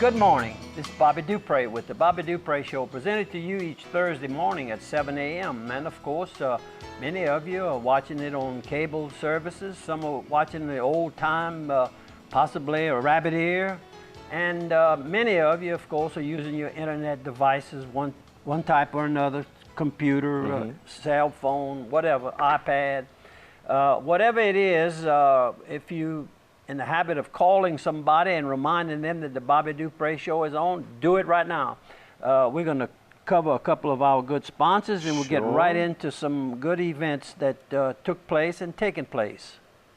Good morning. This is Bobby Dupre with the Bobby Dupre Show, presented to you each Thursday morning at 7 a.m. And of course, many of you are watching it on cable services. Some are watching the old time, possibly a rabbit ear. And many of you, of course, are using your internet devices, one type or another, computer, cell phone, whatever, iPad. Whatever it is, if you in the habit of calling somebody and reminding them that the Bobby Dupre Show is on, do it right now. We're going to cover a couple of our good sponsors, and we'll get right into some good events that took place and taken place.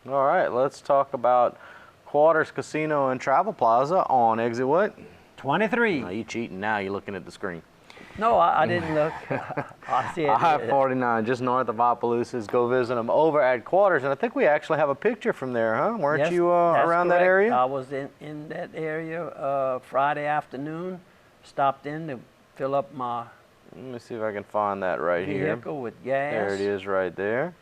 All right, let's talk about Quarters Casino and Travel Plaza on exit what? 23. No, you cheating now. You're looking at the screen. No, I didn't look. I see it. I-49, just north of Opelousas. Go visit them over at Quarters. And I think we actually have a picture from there, huh? Weren't you around that area? I was in that area Friday afternoon. Stopped in to fill up my Let me see if I can find that right here. vehicle with gas. There it is right there.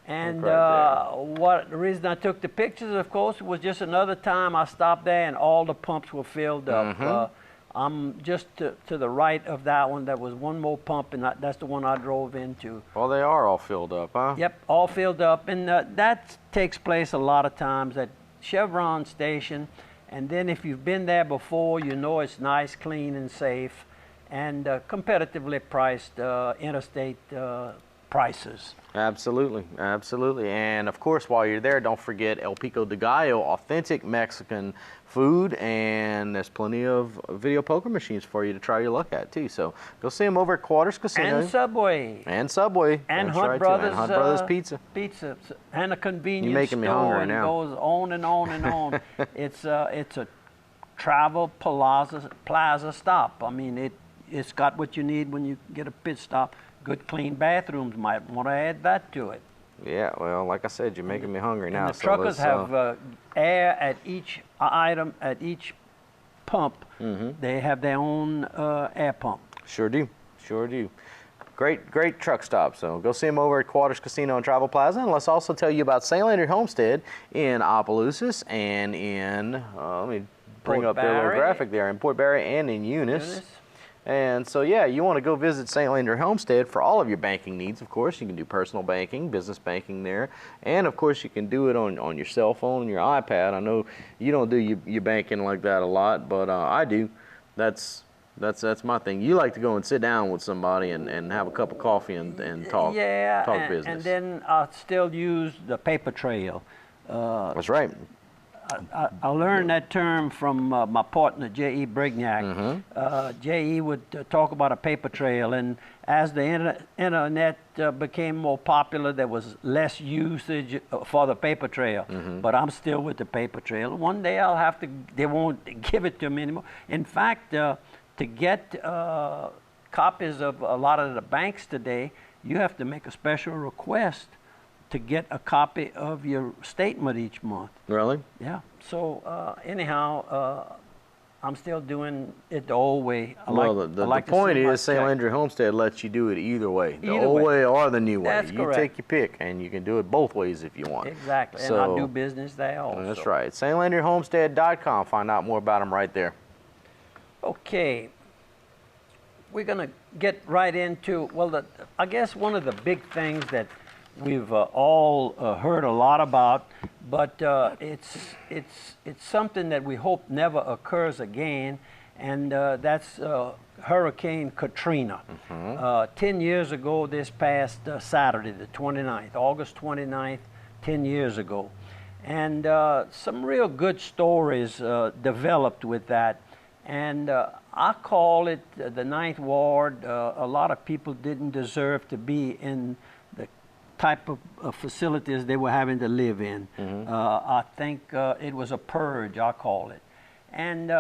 And right the reason I took the pictures, of course, was just another time I stopped there and all the pumps were filled up. I'm just to the right of that one. There was one more pump, and that's the one I drove into. Well, they are all filled up, huh? Yep, all filled up. And that takes place a lot of times at Chevron Station. And then if you've been there before, you know it's nice, clean, and safe, and competitively priced interstate prices. Absolutely, absolutely. And of course, while you're there, don't forget El Pico de Gallo, authentic Mexican food, and there's plenty of video poker machines for you to try your luck at too. So go see them over at Quarters Casino. And Subway. And Subway. And That's Hunt right, Brothers. and Hunt Brothers Pizza. Pizza. And a convenience You're making me store, hungry and now. goes on and on and on. It's a travel plaza stop. I mean, it's got what you need when you get a pit stop. Good clean bathrooms. Might want to add that to it. Yeah, well, like I said, you're making me hungry now. And the truckers have air at each item, at each pump. They have their own air pump. Sure do, sure do. Great truck stop. So go see them over at Quarters Casino and Travel Plaza. And let's also tell you about St. Landry Homestead in Opelousas and in, let me bring up their little graphic there, in Port Barre and in Eunice. And so, yeah, you want to go visit St. Landry Homestead for all of your banking needs. Of course, you can do personal banking, business banking there. And, of course, you can do it on your cell phone and your iPad. I know you don't do your banking like that a lot, but I do. That's my thing. You like to go and sit down with somebody and have a cup of coffee and talk, talk business. And then I still use the paper trail. That's right. I learned that term from my partner, J.E. Brignac. J.E. would talk about a paper trail, and as the internet became more popular, there was less usage for the paper trail. But I'm still with the paper trail. One day I'll have to, they won't give it to me anymore. In fact, to get copies of a lot of the banks today, you have to make a special request to get a copy of your statement each month. Really? Yeah. So anyhow, I'm still doing it the old way. The point is St. Landry Homestead lets you do it either way. The old way or the new way. That's correct. You take your pick, and you can do it both ways if you want. Exactly. So, and I do business there also. That's right. StLandryHomestead.com. Find out more about them right there. Okay. We're going to get right into, well, I guess one of the big things that we've all heard a lot about, but it's something that we hope never occurs again, and that's Hurricane Katrina. 10 years ago this past Saturday, the 29th, August 29th, 10 years ago. And some real good stories developed with that. And I call it the Ninth Ward. A lot of people didn't deserve to be in the type of facilities they were having to live in. I think it was a purge, I call it. And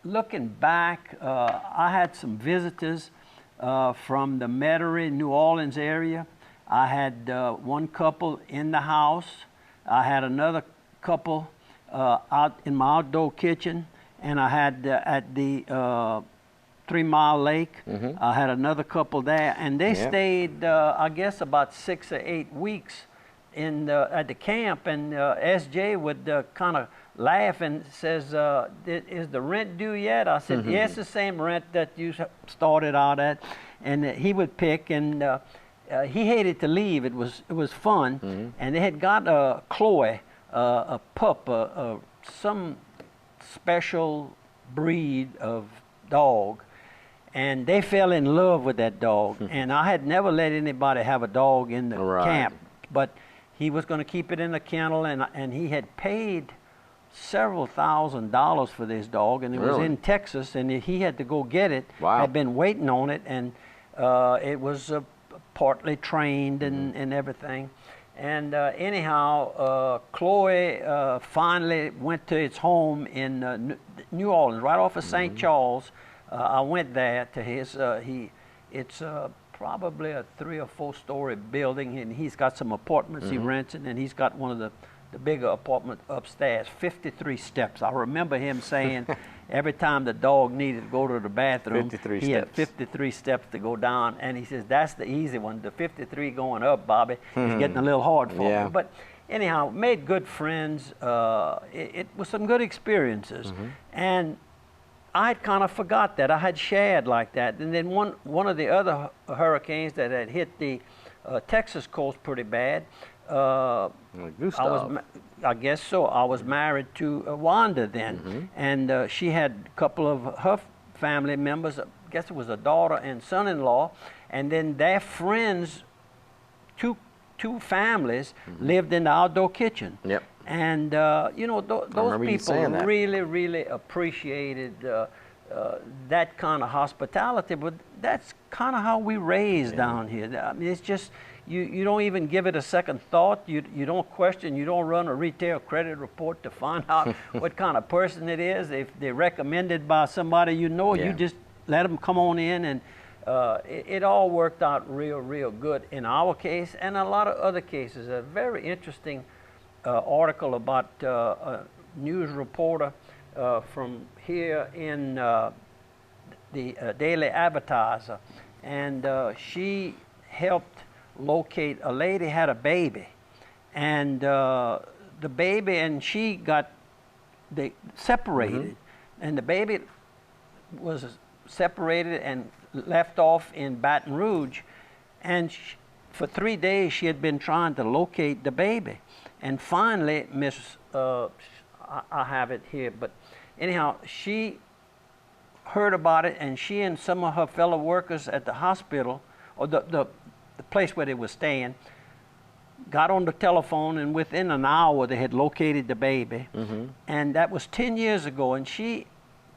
looking back, I had some visitors from the Metairie, New Orleans area. I had one couple in the house. I had another couple out in my outdoor kitchen, and I had at the 3 Mile Lake. I had another couple there, and they stayed, I guess, about 6 or 8 weeks in at the camp. And SJ would kind of laughing, says, is the rent due yet? I said, yes, the same rent that you started out at. And he would pick, and he hated to leave. It was fun. And they had got Chloe, a pup, some special breed of dog. And they fell in love with that dog. And I had never let anybody have a dog in the camp. But he was going to keep it in the kennel, and he had paid several $1,000s for this dog, and it was in Texas, and he had to go get it. Had been waiting on it, and it was partly trained and everything. And anyhow, Chloe finally went to its home in New Orleans, right off of St. Charles. I went there to his. It's probably a 3 or 4 story building, and he's got some apartments he rents, and then he's got one of the bigger apartment upstairs, 53 steps. I remember him saying every time the dog needed to go to the bathroom, he had 53 steps to go down, and he says, that's the easy one. The 53 going up, Bobby, is getting a little hard for me. But anyhow, made good friends. It was some good experiences. And I had kind of forgot that. I had shared like that. And then one of the other hurricanes that had hit the Texas coast pretty bad, I guess so. I was married to Wanda then, and she had a couple of her family members. I guess it was a daughter and son-in-law, and then their friends, two families, lived in the outdoor kitchen. And you know, those people really appreciated that kind of hospitality. But that's kind of how we raised down here. I mean, it's just. You don't even give it a second thought. You don't question. You don't run a retail credit report to find out what kind of person it is. If they're recommended by somebody you know, you just let them come on in, and it all worked out real good in our case and a lot of other cases. A very interesting article about a news reporter from here in the Daily Advertiser, and she helped locate a lady had a baby, and the baby and she they separated, and the baby was separated and left off in Baton Rouge, and for 3 days she had been trying to locate the baby, and finally I have it here, but anyhow, she heard about it, and she and some of her fellow workers at the hospital, or the place where they were staying, got on the telephone, and within an hour they had located the baby. And that was 10 years ago, and she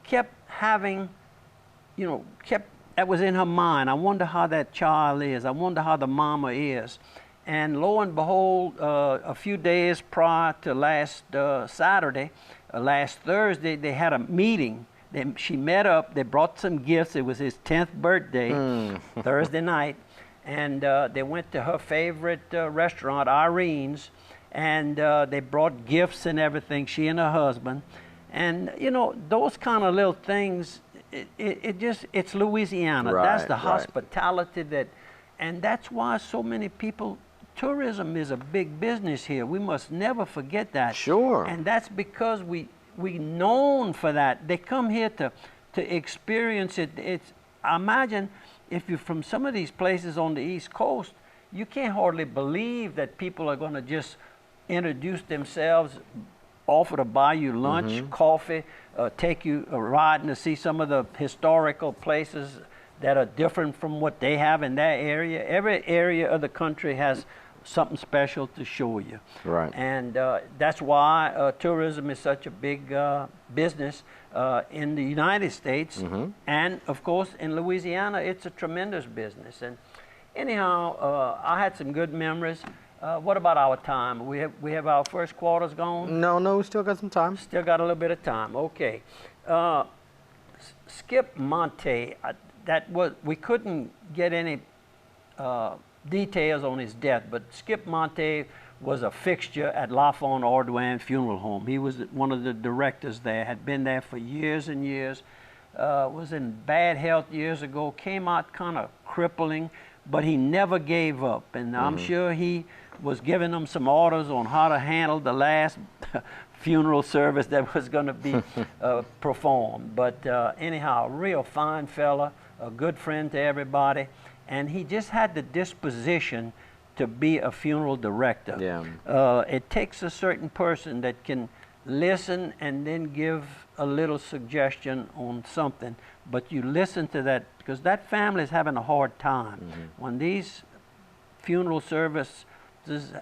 kept having, you know, that was in her mind. I wonder how that child is. I wonder how the mama is. And lo and behold, a few days prior to last Saturday, last Thursday, they had a meeting. She met up, they brought some gifts. It was his 10th birthday, Thursday night. And they went to her favorite restaurant, Irene's, and they brought gifts and everything, she and her husband. And, you know, those kind of little things, it's Louisiana. That's the hospitality and that's why so many people, tourism is a big business here. We must never forget that. And that's because we known for that. They come here to experience it. I imagine, if you're from some of these places on the East Coast, you can't hardly believe that people are going to just introduce themselves, offer to buy you lunch, coffee, take you riding to see some of the historical places that are different from what they have in their area. Every area of the country has something special to show you. And that's why tourism is such a big business in the United States, and of course in Louisiana it's a tremendous business. And anyhow, I had some good memories. What about our time? We have our first quarters gone? No, we still got some time. Still got a little bit of time. Okay. Skip Monte, we couldn't get any details on his death, but Skip Monte was a fixture at Lafon Ordwin Funeral Home. He was one of the directors there, had been there for years and years, was in bad health years ago, came out kind of crippling, but he never gave up. And I'm sure he was giving them some orders on how to handle the last funeral service that was going to be performed. But anyhow, real fine fella, a good friend to everybody, and he just had the disposition to be a funeral director. Yeah. It takes a certain person that can listen and then give a little suggestion on something, but you listen to that, because that family is having a hard time. When these funeral services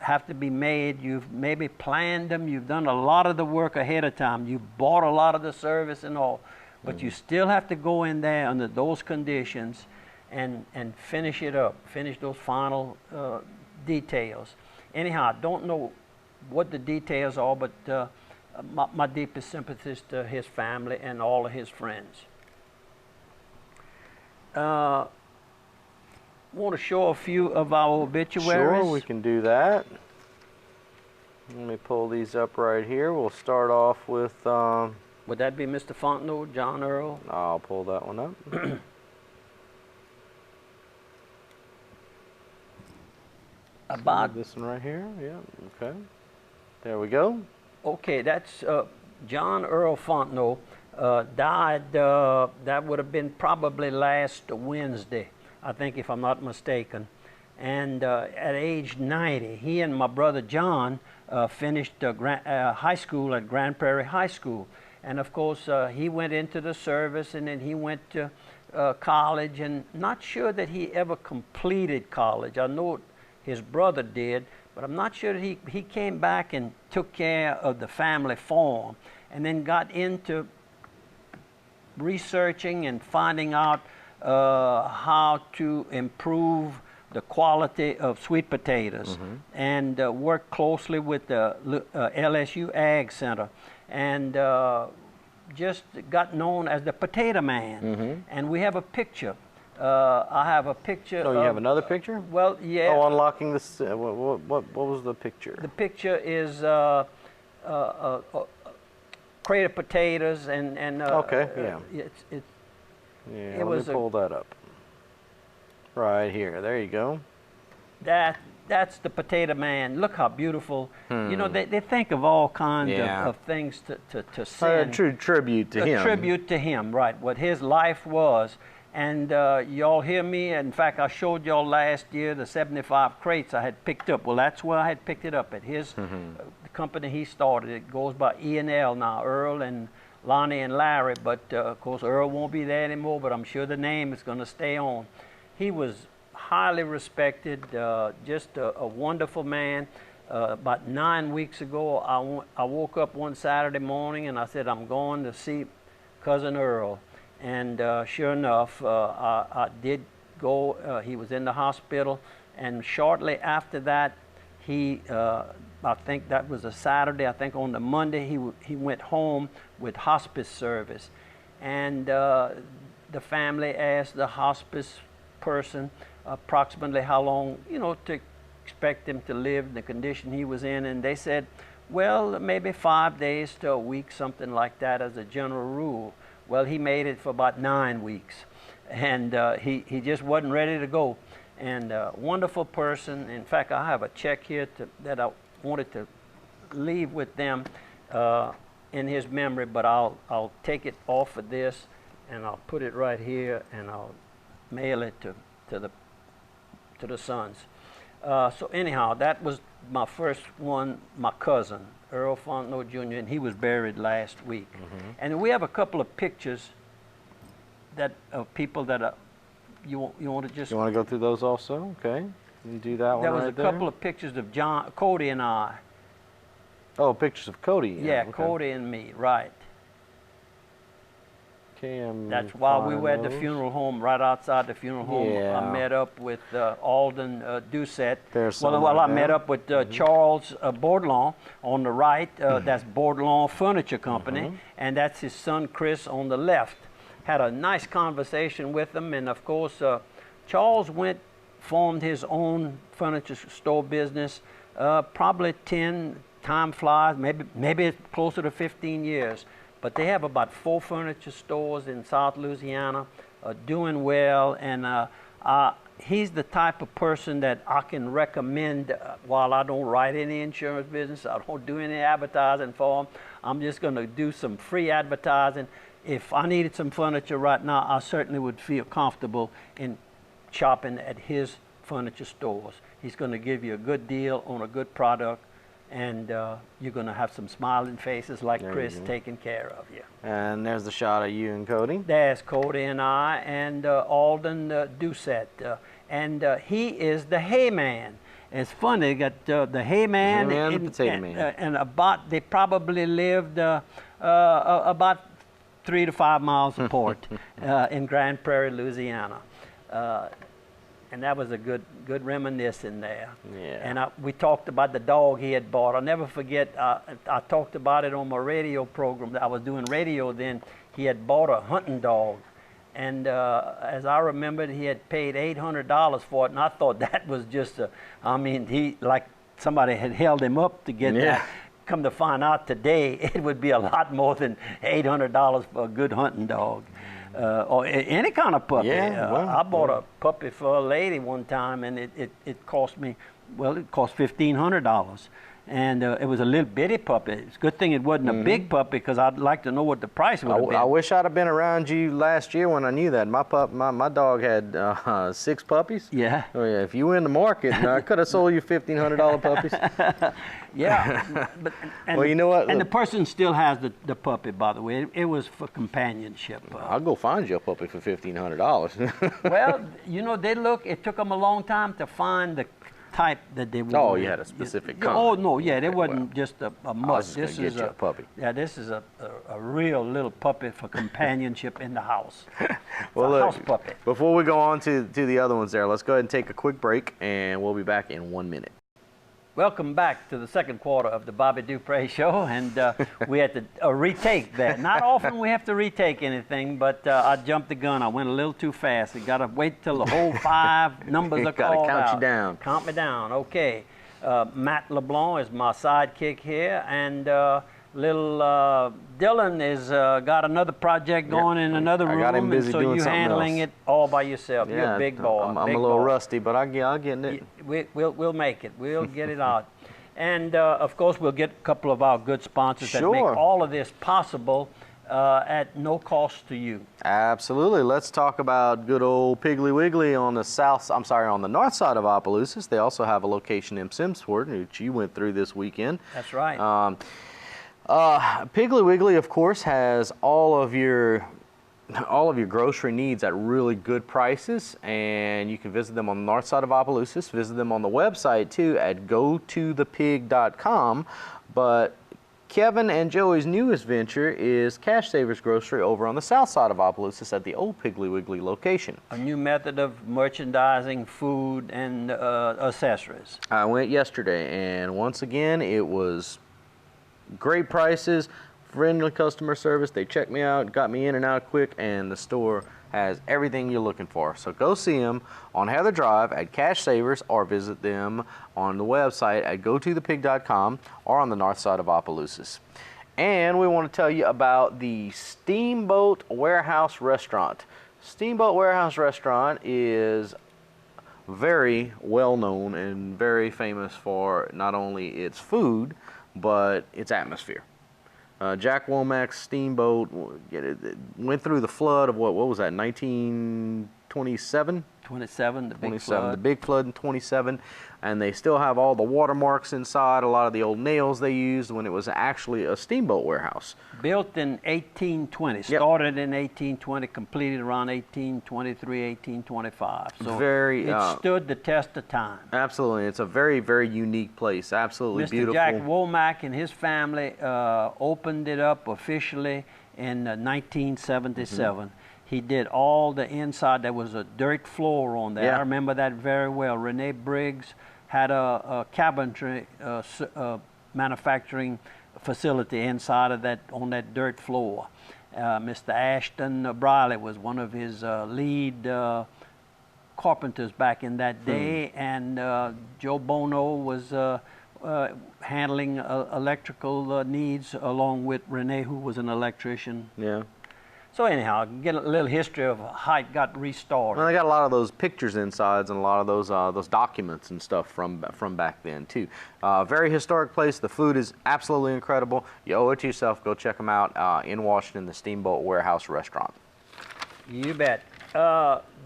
have to be made, you've maybe planned them, you've done a lot of the work ahead of time, you bought a lot of the service and all, but you still have to go in there under those conditions and finish it up, finish those final details. Anyhow, I don't know what the details are, but my deepest sympathies to his family and all of his friends. Want to show a few of our obituaries? Sure, we can do that. Let me pull these up right here. We'll start off with... would that be Mr. Fontenot, John Earl? I'll pull that one up. About this one right here. Yeah, okay. There we go. Okay, that's John Earl Fontenot. Died, that would have been probably last Wednesday, I think, if I'm not mistaken. And at age 90, he and my brother John finished high school at Grand Prairie High School. And of course, he went into the service, and then he went to college, and not sure that he ever completed college. I know his brother did, but I'm not sure that he came back and took care of the family farm, and then got into researching and finding out how to improve the quality of sweet potatoes, and worked closely with the LSU Ag Center, and just got known as the Potato Man. And we have a picture. I have a picture. Oh, you have another picture? Well, yeah. Oh, unlocking this. What was the picture? The picture is crate of potatoes, and okay, yeah. It was let me pull that up. Right here. There you go. That's the Potato Man. Look how beautiful. You know, they think of all kinds of things to send. A true tribute to him. A tribute to him, right, what his life was. And y'all hear me? In fact, I showed y'all last year the 75 crates I had picked up. Well, that's where I had picked it up, at his the company he started. It goes by E&L now, Earl and Lonnie and Larry. But of course, Earl won't be there anymore, but I'm sure the name is going to stay on. He was highly respected, just a wonderful man. About 9 weeks ago, I woke up one Saturday morning and I said, I'm going to see Cousin Earl. And sure enough, I did go. He was in the hospital, and shortly after that, I think that was a Saturday. I think on the Monday, he went home with hospice service. And the family asked the hospice person approximately how long, to expect him to live in the condition he was in. And they said, well, maybe 5 days to a week, something like that as a general rule. Well, he made it for about 9 weeks, and he just wasn't ready to go. And wonderful person. In fact, I have a check here that I wanted to leave with them in his memory, but I'll take it off of this, and I'll put it right here, and I'll mail it to the sons. So anyhow, that was my first one, my cousin, Earl Fontenot Jr., and he was buried last week. And we have a couple of pictures of people that you want to just... You want to go through those also? Okay. You do that one right there? There was a couple of pictures of Cody and I. Oh, pictures of Cody. Yeah, okay. Cody and me, right. Okay, that's while we were at the funeral home, right outside the funeral home. Yeah. I met up with Alden Doucette. Well, I met up with Charles Bourdlon on the right. That's Bourdlon Furniture Company, and that's his son Chris on the left. Had a nice conversation with him, and of course, Charles formed his own furniture store business, probably 10, time flies, maybe it's closer to 15 years. But they have about 4 furniture stores in South Louisiana, doing well. And he's the type of person that I can recommend. While I don't write any insurance business, I don't do any advertising for him. I'm just going to do some free advertising. If I needed some furniture right now, I certainly would feel comfortable in shopping at his furniture stores. He's going to give you a good deal on a good product, and you're going to have some smiling faces like Chris taking care of you. And there's the shot of you and Cody. There's Cody and I and Alden Doucette. And he is the hay man. It's funny, got the hay man, and the potato man. And they probably lived about 3 to 5 miles apart in Grand Prairie, Louisiana. And that was a good reminiscing there. Yeah. And we talked about the dog he had bought. I'll never forget, I talked about it on my radio program. I was doing radio then. He had bought a hunting dog. And as I remembered, he had paid $800 for it. And I thought that was just like somebody had held him up to get that. Come to find out today, it would be a lot more than $800 for a good hunting dog. Or any kind of puppy. I bought a puppy for a lady one time, and it cost me, it cost $1,500. And it was a little bitty puppy. It's a good thing it wasn't a big puppy, because I'd like to know what the price would have been. I wish I'd have been around you last year when I knew that. My dog had 6 puppies. Yeah. Oh, yeah. If you were in the market, I could have sold you $1,500 puppies. Yeah. Well, you know what? And the person still has the puppy, by the way. It was for companionship. I'll go find you a puppy for $1,500. Well, it took them a long time to find the type that they wanted. Oh, you had a specific kind. Oh, no, yeah, it wasn't just a mutt. This is a puppy. Yeah, this is a real little puppy for companionship in the house. Well, a house puppy. Before we go on to the other ones there, let's go ahead and take a quick break, and we'll be back in 1 minute. Welcome back to the second quarter of the Bobby Dupre Show, and we had to retake that. Not often we have to retake anything, but I jumped the gun. I went a little too fast. You got to wait till the whole 5 numbers are called out. Got to count you down. Count me down. Okay. Matt LeBlanc is my sidekick here, and little Dylan is got another project going in another room. I got him busy doing you're something handling it all by yourself. Yeah, you're a big boy. I'm a little rusty, but I'll get it. We'll make it. We'll get it out. And of course, we'll get a couple of our good sponsors that make all of this possible at no cost to you. Absolutely. Let's talk about good old Piggly Wiggly on the north side of Opelousas. They also have a location in Simsport, which you went through this weekend. That's right. Piggly Wiggly, of course, has all of your grocery needs at really good prices, and you can visit them on the north side of Opelousas. Visit them on the website too at gotothepig.com. But Kevin and Joey's newest venture is Cash Savers Grocery over on the south side of Opelousas at the old Piggly Wiggly location. A new method of merchandising food and accessories. I went yesterday, and once again, it was great prices, friendly customer service. They checked me out, got me in and out quick, and the store has everything you're looking for. So go see them on Heather Drive at Cash Savers, or visit them on the website at gotothepig.com or on the north side of Opelousas. And we want to tell you about the Steamboat Warehouse Restaurant. Steamboat Warehouse Restaurant is very well known and very famous for not only its food, but its atmosphere. Jack Womack's Steamboat went through the flood of what was that, 1927? 27, the big 27, flood. the big flood in 27, and they still have all the watermarks inside, a lot of the old nails they used when it was actually a steamboat warehouse. Built in 1820, started in 1820, completed around 1823, 1825. So it stood the test of time. Absolutely, it's a very, very unique place, absolutely beautiful. Mr. Jack Womack and his family opened it up officially in 1977. He did all the inside. There was a dirt floor on there. I remember that very well. Renee Briggs had a cabinetry manufacturing facility inside of that, on that dirt floor. Mr. Ashton Briley was one of his lead carpenters back in that day, and Joe Bono was handling electrical needs along with Renee, who was an electrician. Yeah. So anyhow, get a little history of how it got restored. Well, they got a lot of those pictures insides and a lot of those documents and stuff from back then too. Very historic place. The food is absolutely incredible. You owe it to yourself. Go check them out in Washington, the Steamboat Warehouse restaurant. You bet.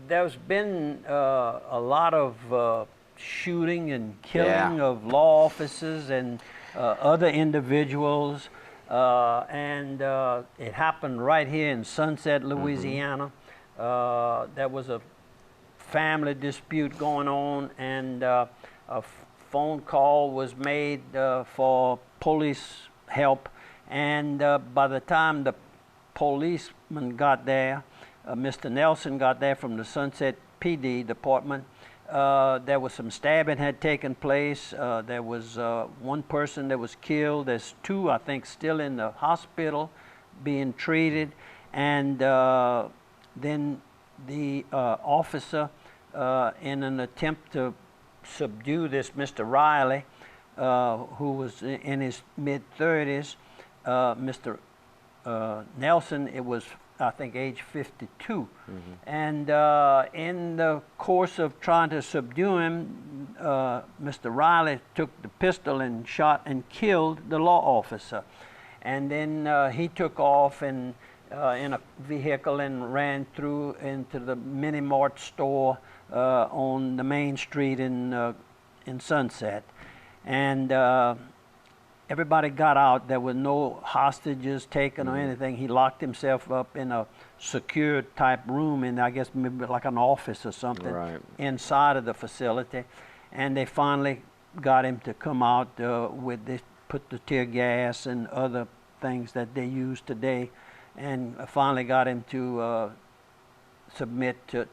There's been a lot of shooting and killing of law officers and other individuals. And it happened right here in Sunset, Louisiana. There was a family dispute going on, and a phone call was made for police help. And by the time the policeman got there, Mr. Nelson got there from the Sunset PD department. There was some stabbing had taken place. There was one person that was killed. There's two, I think, still in the hospital being treated. And then the officer, in an attempt to subdue this Mr. Riley, who was in his mid-30s, Mr. Nelson, it was, I think, age 52. And in the course of trying to subdue him, Mr. Riley took the pistol and shot and killed the law officer. And then he took off and in a vehicle and ran through into the Mini Mart store on the main street in Sunset. And everybody got out. There were no hostages taken or anything. He locked himself up in a secured type room in, I guess, maybe like an office or something inside of the facility. And they finally got him to come out with this, put the tear gas and other things that they use today, and finally got him to submit to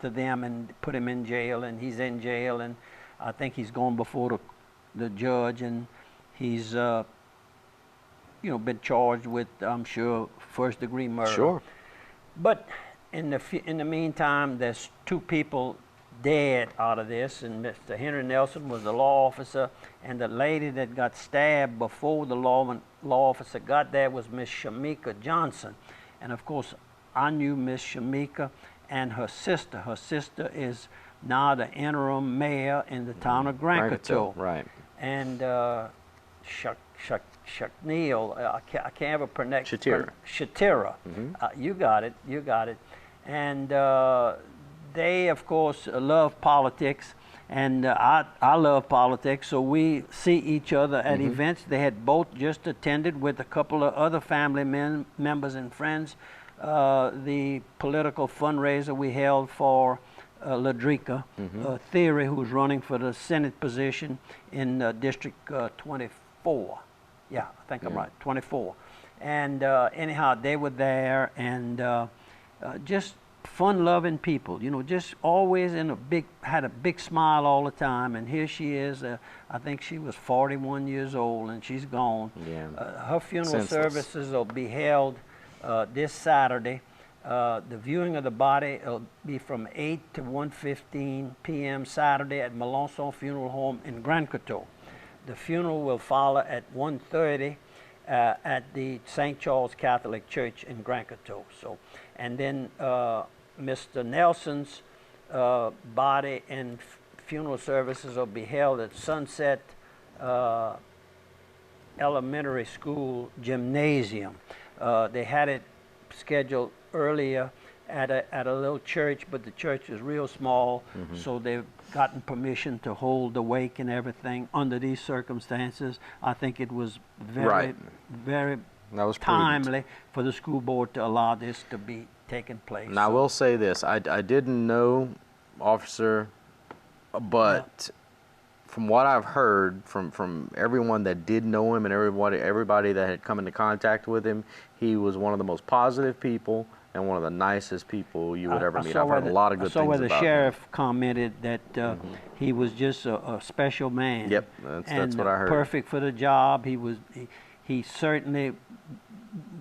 them and put him in jail. And he's in jail, and I think he's going before the judge, and he's, you know, been charged with, I'm sure, first-degree murder. Sure. But in the meantime, there's two people dead out of this, and Mr. Henry Nelson was the law officer, and the lady that got stabbed before the law officer got there was Miss Shamika Johnson. And of course, I knew Miss Shamika and her sister. Her sister is now the interim mayor in the town of Grancato. Right. And Shakneil, I can't ever pronounce. Shatira. You got it. You got it. And they, of course, love politics, and I love politics, so we see each other at events. They had both just attended with a couple of other family members and friends the political fundraiser we held for Ladrika Theory, who was running for the Senate position in District 24. Yeah, I think I'm right, 24. And anyhow, they were there, and just fun-loving people, you know, just always had a big smile all the time. And here she is, I think she was 41 years old, and she's gone. Yeah. Her funeral services will be held this Saturday. The viewing of the body will be from 8 to 1:15 p.m. Saturday at Melanson Funeral Home in Grancato. The funeral will follow at 1:30 at the St. Charles Catholic Church in Grancato. So, and then Mr. Nelson's body and funeral services will be held at Sunset Elementary School Gymnasium. They had it scheduled earlier at a little church, but the church is real small, so they've gotten permission to hold the wake and everything under these circumstances. I think it was very, very timely for the school board to allow this to be taking place. Now, I will say this. I didn't know Officer, but from what I've heard from everyone that did know him and everybody that had come into contact with him, he was one of the most positive people and one of the nicest people you would ever meet. I've heard a lot of good things about him. I saw where the sheriff commented that he was just a special man. Yep, that's what I heard. Perfect for the job. He certainly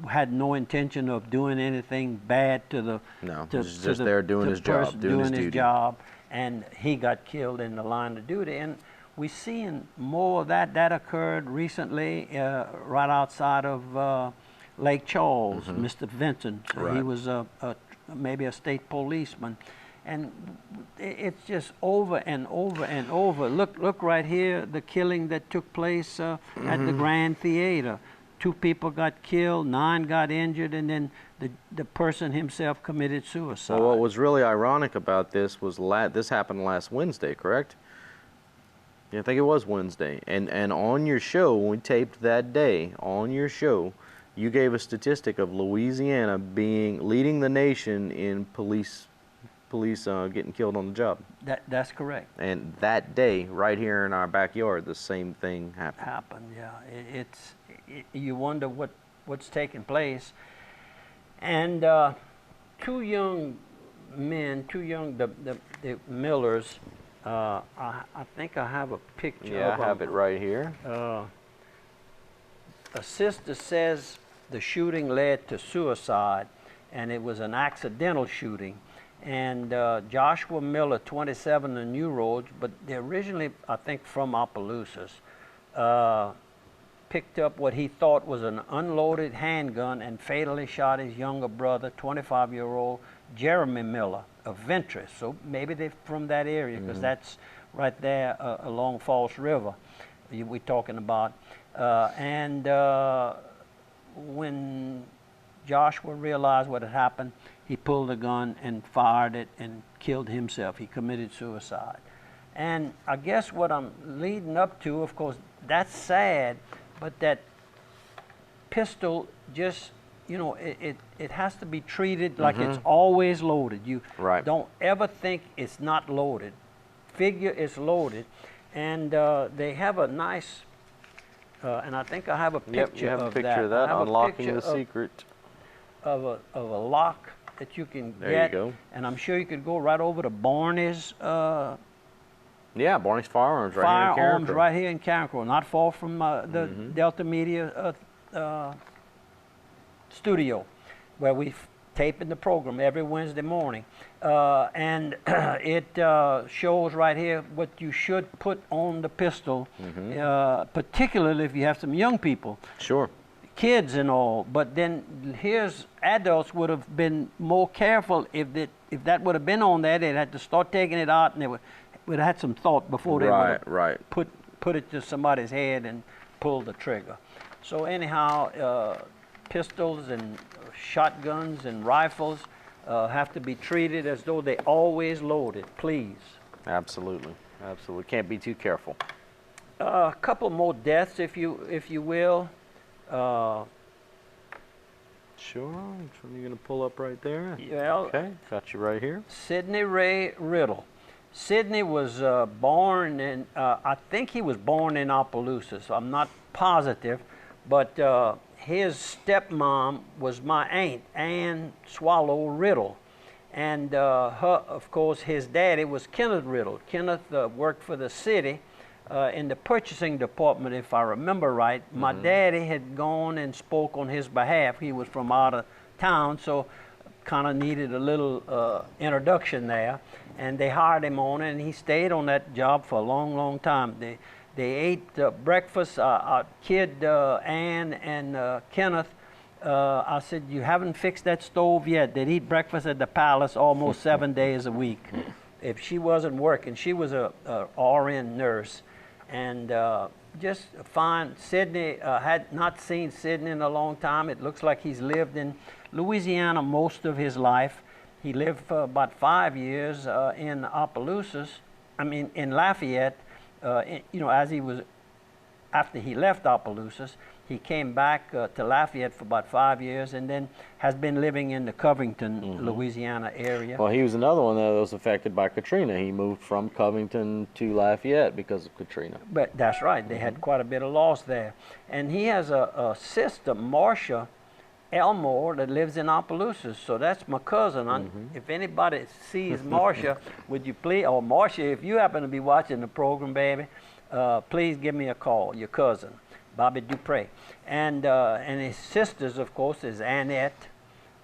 had no intention of doing anything bad to the he's just there doing his job, doing his job, and he got killed in the line of duty. And we're seeing more of that. That occurred recently right outside of Lake Charles, Mr. Vincent. He Right. was maybe a state policeman. And it's just over and over and over. Look right here, the killing that took place at the Grand Theater. 2 people got killed, 9 got injured, and then the person himself committed suicide. Well, what was really ironic about this was this happened last Wednesday, correct? Yeah, I think it was Wednesday. And on your show, when we taped that day, on your show, you gave a statistic of Louisiana leading the nation in police getting killed on the job. That's correct. And that day, right here in our backyard, the same thing happened. Yeah. You wonder what's taking place. And 2 young men, the Millers. I think I have a picture. Yeah, of I have them. it right here. A sister says the shooting led to suicide, and it was an accidental shooting. And Joshua Miller, 27, the New Roads, but they're originally, I think, from Opelousas, picked up what he thought was an unloaded handgun and fatally shot his younger brother, 25-year-old Jeremy Miller of Ventress. So maybe they're from that area, because that's right there along Falls River we're talking about. When Joshua realized what had happened, he pulled a gun and fired it and killed himself. He committed suicide. And I guess what I'm leading up to, of course, that's sad, but that pistol just, you know, it has to be treated like it's always loaded. You don't ever think it's not loaded. Figure it's loaded. And they have a nice, and I think I have a picture of that. Yep, you have a picture of that, unlocking the secret. Of a lock that you can get. There you go. And I'm sure you could go right over to Barney's. Yeah, Barney's Firearms right here in Firearms Carencro. right here in Carencro, not far from the Delta Media studio, where we taping the program every Wednesday morning. And it shows right here what you should put on the pistol, particularly if you have some young people. Sure. Kids and all, but then here's adults would have been more careful if that would have been on there. They'd had to start taking it out, and they would have had some thought before they would have put it to somebody's head and pull the trigger. So anyhow, pistols and shotguns and rifles have to be treated as though they always loaded, please. Absolutely, absolutely. Can't be too careful. A couple more deaths, if you will. Sure, which one are you going to pull up right there? Well, okay, got you right here. Sidney Ray Riddle. Sidney was born in, I think he was born in Opelousas. I'm not positive, but his stepmom was my aunt, Ann Swallow Riddle. And of course, his daddy was Kenneth Riddle. Kenneth worked for the city in the purchasing department, if I remember right. My daddy had gone and spoke on his behalf. He was from out of town, so kind of needed a little introduction there. And they hired him on it, and he stayed on that job for a long, long time. They ate breakfast. Our kid, Ann and Kenneth, I said, you haven't fixed that stove yet. They'd eat breakfast at the palace almost 7 days a week. If she wasn't working, she was a RN nurse. And just fine. Sidney, had not seen Sidney in a long time. It looks like he's lived in Louisiana most of his life. He lived for about 5 years in Opelousas, in Lafayette. You know, after he left Opelousas, he came back to Lafayette for about 5 years, and then has been living in the Covington, Louisiana area. Well, he was another one that was affected by Katrina. He moved from Covington to Lafayette because of Katrina. But that's right. They had quite a bit of loss there. And he has a sister, Marcia Elmore, that lives in Opelousas. So that's my cousin. If anybody sees Marcia, would you please, or Marcia, if you happen to be watching the program, baby, please give me a call, your cousin, Bobby Dupre. And his sisters, of course, is Annette,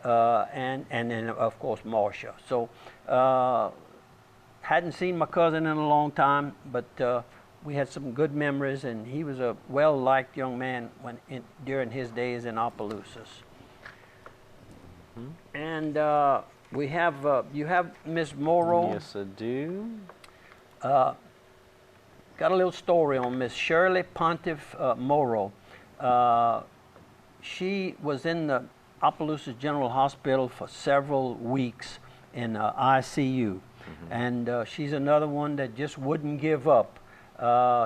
and then, of course, Marcia. So hadn't seen my cousin in a long time, but we had some good memories, and he was a well-liked young man during his days in Opelousas. And we have, you have Miss Morrow. Yes, I do. Got a little story on Miss Shirley Pontiff Morrow. She was in the Opelousas General Hospital for several weeks in ICU. And she's another one that just wouldn't give up.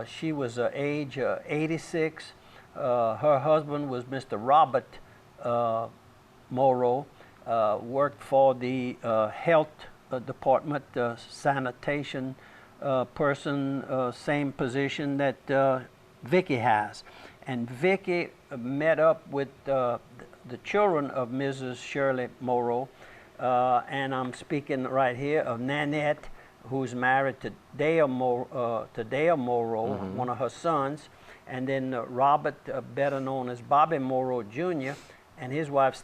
She was age 86. Her husband was Mr. Robert Morrow, worked for the health department, sanitation person, same position that Vicky has. And Vicky met up with the children of Mrs. Shirley Morrow, and I'm speaking right here of Nanette, who's married to Dale Morrow, one of her sons, and then Robert, better known as Bobby Morrow Jr., and his wife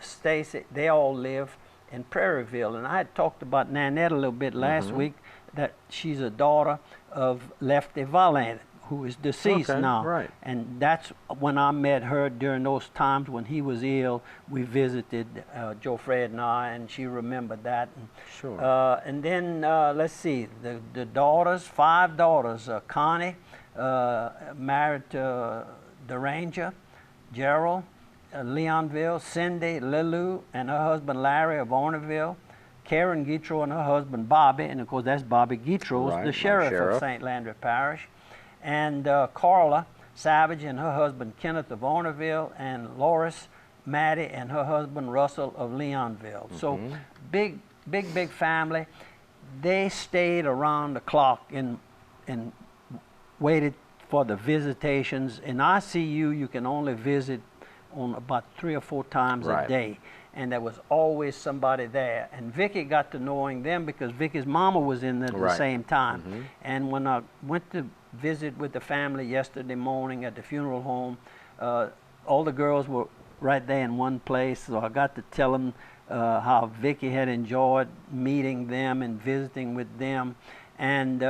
Stacy. They all live in Prairieville. And I had talked about Nanette a little bit last week, that she's a daughter of Lefty Vallant, who is deceased now. Right. And that's when I met her during those times when he was ill. We visited, Joe Fred and I, and she remembered that. And, Sure. and then, let's see, the daughters, 5 daughters. Connie, married to the Ranger, Gerald, Leonville, Cindy, Lilu, and her husband Larry of Ornerville, Karen Guitro and her husband Bobby, and of course that's Bobby Guitro, Right, the sheriff of St. Landry Parish, and Carla Savage and her husband Kenneth of Ornerville, and Loris Maddie and her husband Russell of Leonville. So big family. They stayed around the clock and waited for the visitations. In ICU, you can only visit on about 3 or 4 times a day, and there was always somebody there. And Vicky got to knowing them because Vicky's mama was in there at the same time. And when I went to visit with the family yesterday morning at the funeral home, all the girls were right there in one place, so I got to tell them how Vicky had enjoyed meeting them and visiting with them. And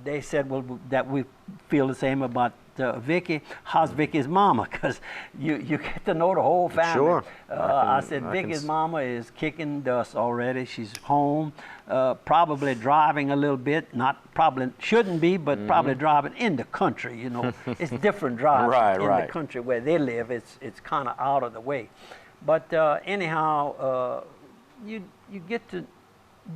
they said, well, that we feel the same about Vicky. How's Vicky's mama? Because you get to know the whole family. Sure. I said, Vicky's mama is kicking dust already. She's home, probably driving a little bit. Not probably, shouldn't be, but probably driving in the country. You know, it's different driving in the country where they live. It's kind of out of the way. But anyhow, you get to.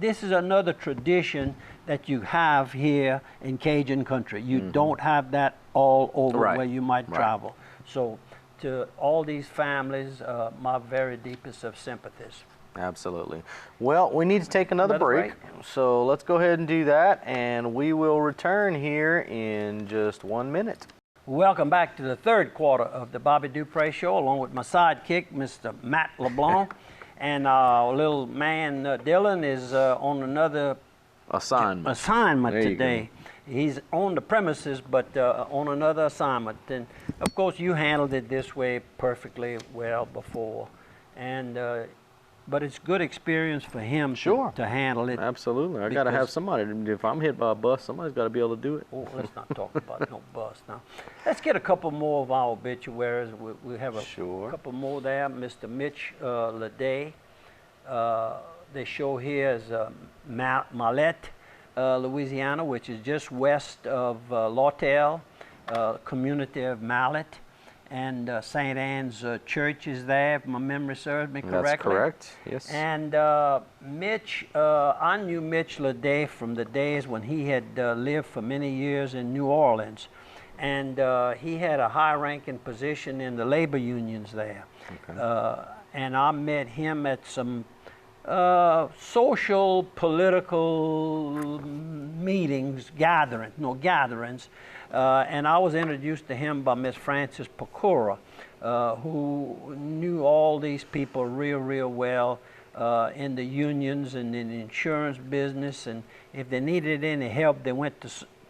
This is another tradition that you have here in Cajun country. You don't have that all over where you might travel. So to all these families, my very deepest of sympathies. Absolutely. Well, we need to take another break. So let's go ahead and do that, and we will return here in just 1 minute. Welcome back to the 3rd quarter of the Bobby Dupre Show, along with my sidekick, Mr. Matt LeBlanc. And our little man, Dylan, is on another assignment today. He's on the premises, but on another assignment. And, of course, you handled it this way perfectly well before. And but it's good experience for him to handle it. Absolutely. I got to have somebody. If I'm hit by a bus, somebody's got to be able to do it. Oh, let's not talk about no bus now. Let's get a couple more of our obituaries. We have a couple more there. Mr. Mitch Leday. They show here is Mallette, Louisiana, which is just west of Lawtell, community of Mallette. And St. Anne's Church is there, if my memory serves me correctly. That's correct, yes. And Mitch, I knew Mitch Leday from the days when he had lived for many years in New Orleans. And he had a high-ranking position in the labor unions there. And I met him at some social, political meetings, gatherings. And I was introduced to him by Miss Frances Pecora, who knew all these people real well in the unions and in the insurance business. And if they needed any help, they went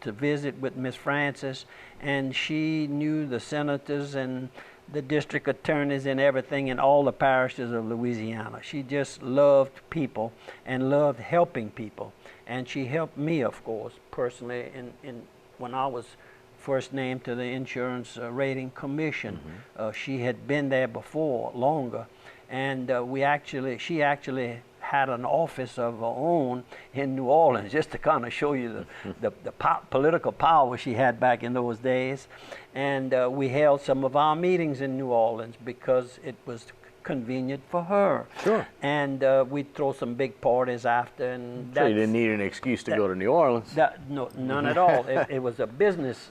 to visit with Miss Frances. And she knew the senators and the district attorneys and everything in all the parishes of Louisiana. She just loved people and loved helping people. And she helped me, of course, personally, when I was first named to the Insurance Rating Commission. She had been there before, longer. and she actually had an office of her own in New Orleans, just to kind of show you the political power she had back in those days. And we held some of our meetings in New Orleans because it was convenient for her. Sure. And we'd throw some big parties after. And so you didn't need an excuse to go to New Orleans. No, none at all. It was a business.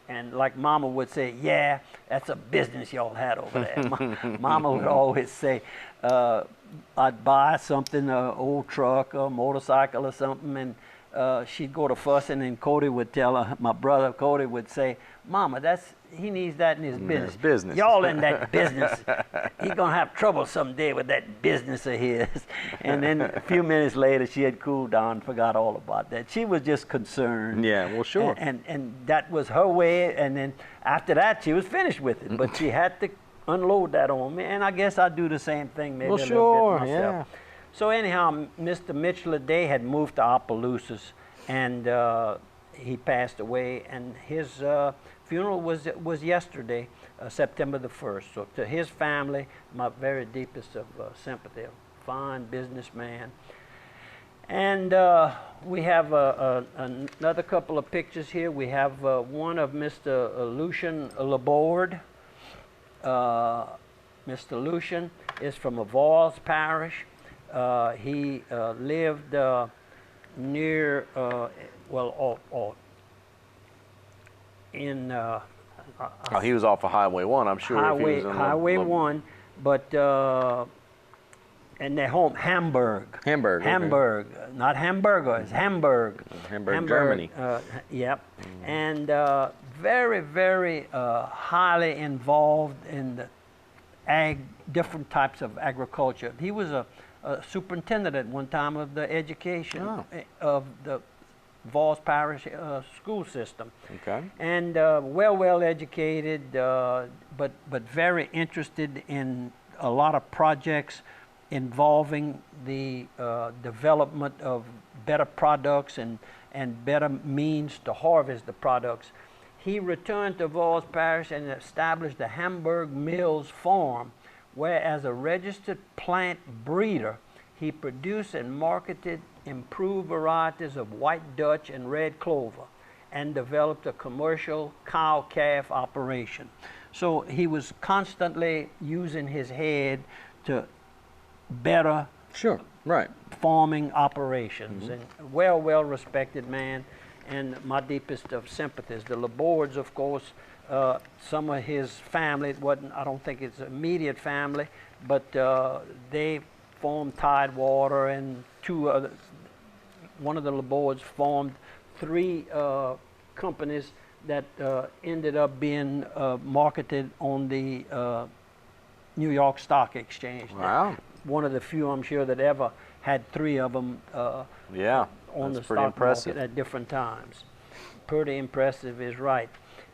And like Mama would say, yeah, that's a business y'all had over there. Mama would always say, I'd buy something, an old truck or motorcycle or something, and she'd go to fussing, and Cody would tell her, my brother Cody would say, Mama, he needs that in his business. Business. Y'all in that business. He's going to have trouble someday with that business of his. And then a few minutes later, she had cooled down, forgot all about that. She was just concerned. Yeah, well, sure. And that was her way. And then after that, she was finished with it. But she had to unload that on me. And I guess I'd do the same thing maybe a little bit myself. Yeah. So anyhow, Mr. Mitchell Day had moved to Opelousas, and he passed away. And his funeral was yesterday, September the 1st. So to his family, my very deepest of sympathy. A fine businessman. And we have another couple of pictures here. We have one of Mr. Lucian Laborde. Mr. Lucian is from Avoyelles Parish. He lived near, in he was off of Highway 1, I'm sure. Highway 1, but and their home, Hamburg. Hamburg. Hamburg, okay. Not hamburger, it's Hamburg. Hamburg, Germany. Yep. And very, very highly involved in the different types of agriculture. He was a superintendent at one time of the education of the Avoyelles Parish school system. Okay. And well educated, but very interested in a lot of projects involving the development of better products and better means to harvest the products. He returned to Avoyelles Parish and established the Hamburg Mills Farm, where as a registered plant breeder, he produced and marketed improved varieties of white Dutch and red clover, and developed a commercial cow-calf operation. So he was constantly using his head to better farming operations. And well respected man, and my deepest of sympathies. The Labordes, of course, some of his family, I don't think it's immediate family, but they formed Tidewater, and one of the Labordes formed 3 companies that ended up being marketed on the New York Stock Exchange. Wow. One of the few, I'm sure, that ever had 3 of them on the stock market at different times. Pretty impressive is right.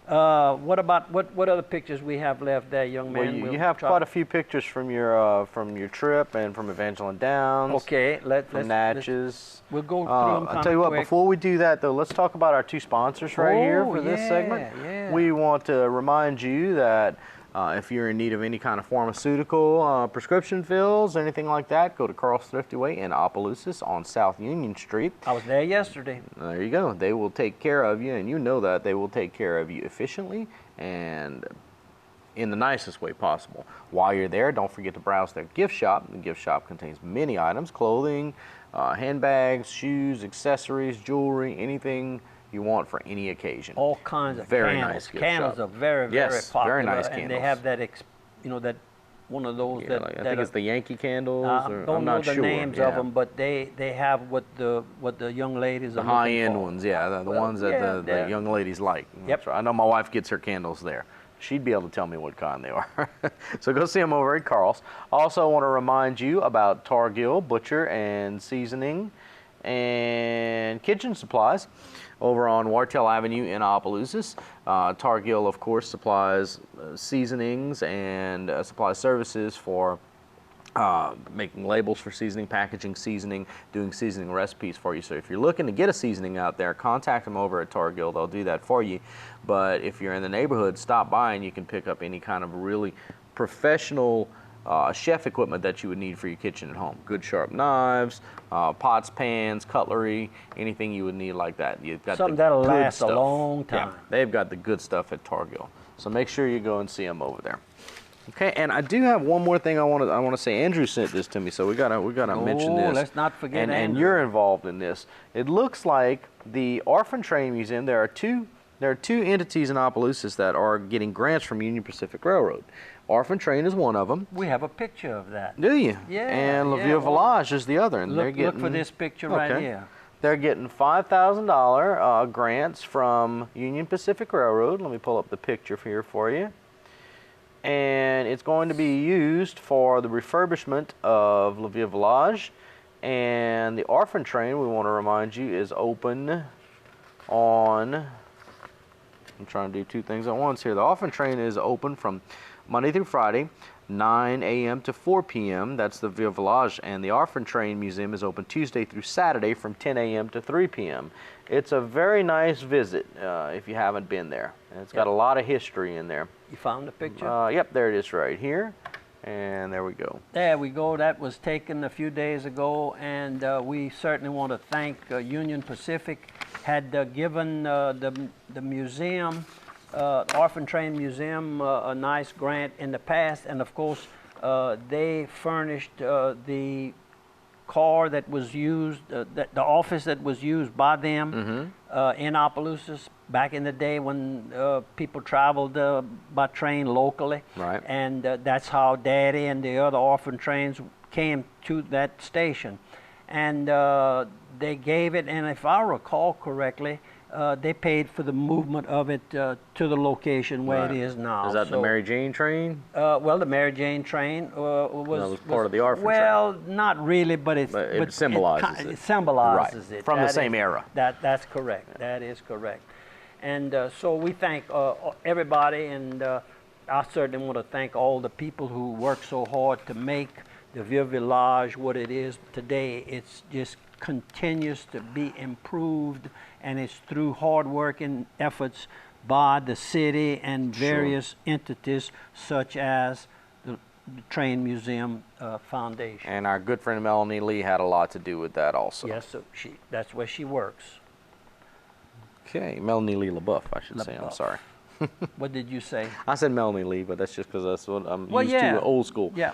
What other pictures we have left there, young man? Well, you have quite a few pictures from your trip and from Evangeline Downs. Okay, let's Natchez. We'll go through them. I'll tell you what. Before we do that, though, let's talk about our 2 sponsors right here for this segment. Yeah. We want to remind you that if you're in need of any kind of pharmaceutical prescription fills, anything like that, go to Carl's Thrifty Way in Opelousas on South Union Street. I was there yesterday. There you go. They will take care of you, and you know that they will take care of you efficiently and in the nicest way possible. While you're there, don't forget to browse their gift shop. The gift shop contains many items: clothing, handbags, shoes, accessories, jewelry, anything you want for any occasion. All kinds of very candles. nice gift Candles shop. are very popular. Very nice and candles. they have that, that one of those I think it's the Yankee candles. don't know the names of them, but they have what the young ladies are the high-end ones, the ones that the young ladies like. Yep. I know my wife gets her candles there. She'd be able to tell me what kind they are. So go see them over at Carl's. Also want to remind you about Targill Butcher and Seasoning and Kitchen Supplies over on Wartell Avenue in Opelousas. Targill, of course, supplies seasonings and supplies services for making labels for seasoning, packaging seasoning, doing seasoning recipes for you. So if you're looking to get a seasoning out there, contact them over at Targill. They'll do that for you. But if you're in the neighborhood, stop by and you can pick up any kind of really professional chef equipment that you would need for your kitchen at home. Good sharp knives, pots, pans, cutlery, anything you would need like that. You've got something the that'll good last stuff. a long time. Yeah, they've got the good stuff at Targill. So make sure you go and see them over there. Okay, and I do have one more thing I want to say. Andrew sent this to me, so we gotta mention this. Let's not forget and Andrew. you're involved in this. It looks like the Orphan Train Museum. There are two entities in Opelousas that are getting grants from Union Pacific Railroad. Orphan Train is one of them. We have a picture of that. Do you? Yeah. And La yeah, Ville Village is the other, and they're getting. Look for this picture right here. They're getting $5,000 grants from Union Pacific Railroad. Let me pull up the picture here for you. And it's going to be used for the refurbishment of La Ville Village. And the Orphan Train, we want to remind you, is open on, I'm trying to do two things at once here. The Orphan Train is open from Monday through Friday, 9 a.m. to 4 p.m. That's the Ville Village. And the Orphan Train Museum is open Tuesday through Saturday from 10 a.m. to 3 p.m. It's a very nice visit if you haven't been there. And it's got a lot of history in there. You found the picture? Yep, there it is right here. And there we go. There we go. That was taken a few days ago, and we certainly want to thank Union Pacific. Had given the museum, Orphan Train Museum, a nice grant in the past, and of course they furnished the car that was used, the office that was used by them in Opelousas back in the day when people traveled by train locally. Right. And that's how Daddy and the other orphan trains came to that station. And they gave it, and if I recall correctly, they paid for the movement of it to the location where it is now. Is that the Mary Jane train? Well, the Mary Jane train was part of the Orphan Train. Well, not really, but it symbolizes it. It symbolizes it. From the same era. That's correct. That is correct. And so we thank everybody, and I certainly want to thank all the people who work so hard to make the Ville Village what it is today. It's just continues to be improved, and it's through hard work and efforts by the city and various entities such as the Train Museum Foundation. And our good friend Melanie Lee had a lot to do with that also. Yes, so that's where she works. Okay, Melanie Lee LaBeouf, I should say. I'm sorry. What did you say? I said Melanie Lee, but that's just because that's what I'm used to, old school. Yeah,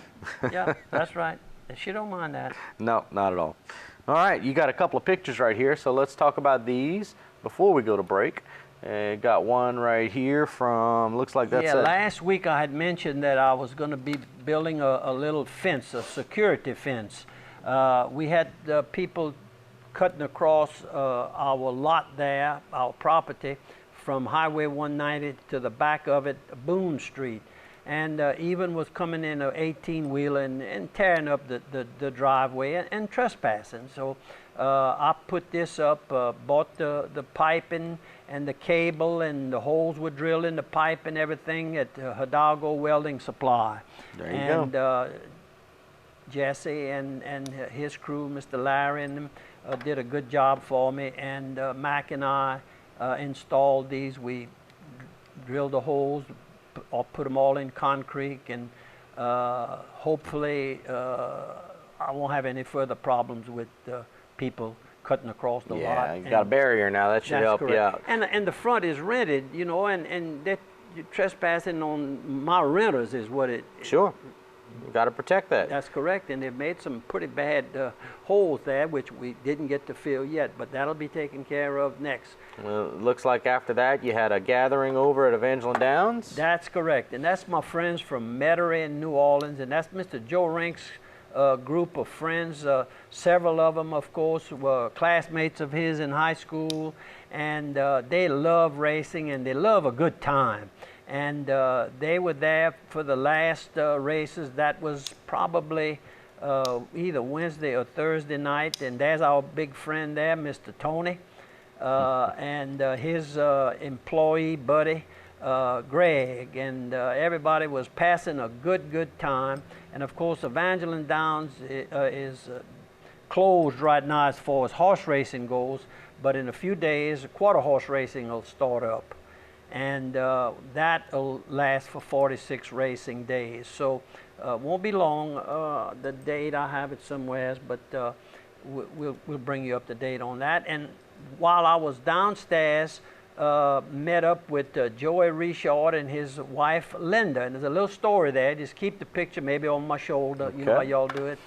yeah, that's right. She don't mind that. No, not at all. All right, you got a couple of pictures right here, so let's talk about these before we go to break. Got one right here from, looks like that's last week I had mentioned that I was going to be building a little fence, a security fence. We had people cutting across our lot there, our property, from Highway 190 to the back of it, Boone Street. And even was coming in an 18-wheeler and tearing up the driveway and trespassing. So I put this up, bought the piping and the cable, and the holes were drilled in the pipe and everything at Hidalgo Welding Supply. There you go. Jesse and his crew, Mr. Larry, and them, did a good job for me. And Mac and I installed these. We drilled the holes, I'll put them all in concrete, and hopefully I won't have any further problems with people cutting across the lot. Yeah, you got a barrier now. That should help you out. And the front is rented, you know, and that trespassing on my renters is what it. Sure. You got to protect that. That's correct, and they've made some pretty bad holes there, which we didn't get to fill yet, but that'll be taken care of next. Well, it looks like after that you had a gathering over at Evangeline Downs. That's correct, and that's my friends from Metairie and New Orleans, and that's Mr. Joe Rink's group of friends. Several of them, of course, were classmates of his in high school, and they love racing and they love a good time. And they were there for the last races. That was probably either Wednesday or Thursday night. And there's our big friend there, Mr. Tony, and his employee buddy, Greg. And everybody was passing a good time. And of course, Evangeline Downs is closed right now as far as horse racing goes. But in a few days, quarter horse racing will start up. and that'll last for 46 racing days. So won't be long. The date, I have it somewhere, but we'll bring you up to date on that. And while I was downstairs, met up with Joey Richard and his wife Linda, and there's a little story there. Just keep the picture maybe on my shoulder. Okay. You know how y'all do it.